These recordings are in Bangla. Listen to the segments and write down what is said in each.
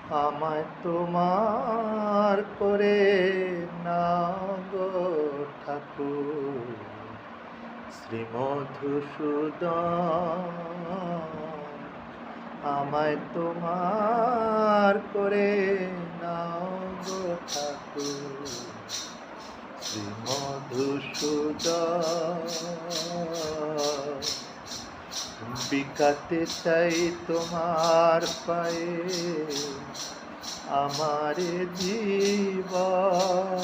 আমায় তোমার করে নাও গো ঠাকুর, শ্রীমধুসূদন। আমায় তোমার করে নাও গো ঠাকুর, শ্রীমধুসূদন। বিকাতে চাই তোমার পায়ে আমারে জীবন,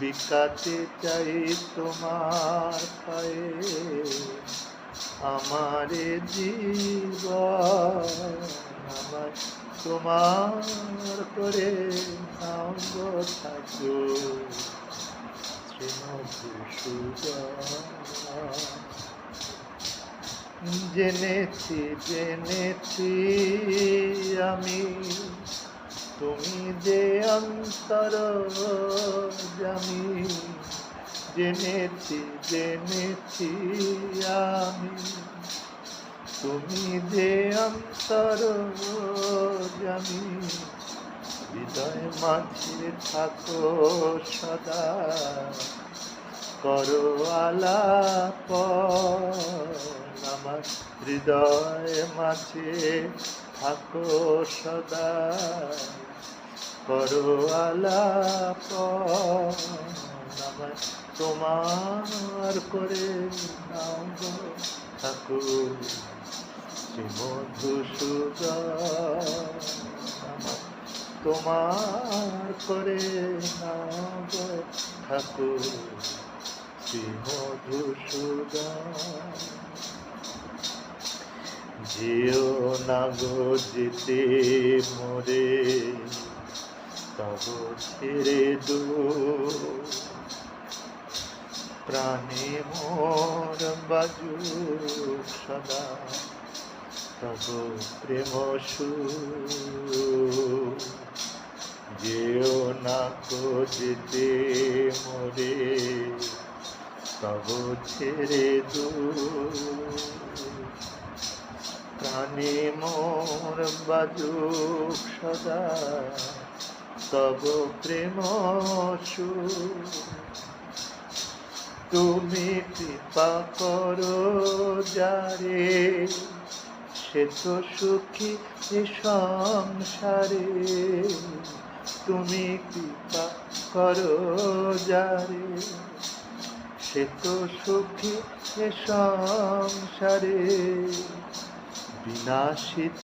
বিকাতে চাই তোমার পায়ে আমারে জীবন। আমার তোমার করে নাও গো ঠাকুর, শ্রীমধুসূদন। জেনেছি আমি তুমি যে অন্তর্যামী, জেনেছি আমি তুমি যে অন্তর্যামী। হৃদয় মাঝে থাকো সদা, করো আলাপ। আমার হৃদয় মাঝে থাকো সদা, করো আলাপ। আমার তোমার করে নাও গো ঠাকুর, শ্রীমধুসূদন। আমার তোমার করে নাও গো ঠাকুর, শ্রীমধুসূদন। যেও না গো যেতে মোরে তব ছেড়ে দূর, প্রাণে মোর বাজুক সদা তব প্রেম সুর। যেও না গো যেতে মোরে তব ছেড়ে দূর, প্রাণে মোর বাজুক সদা তব প্রেম সুর। তুমি কৃপা করো যারে, সে তো সুখী এ সংসারে। তুমি কৃপা করো যারে, সে তো সুখী এ সংসারে। বিনাশিত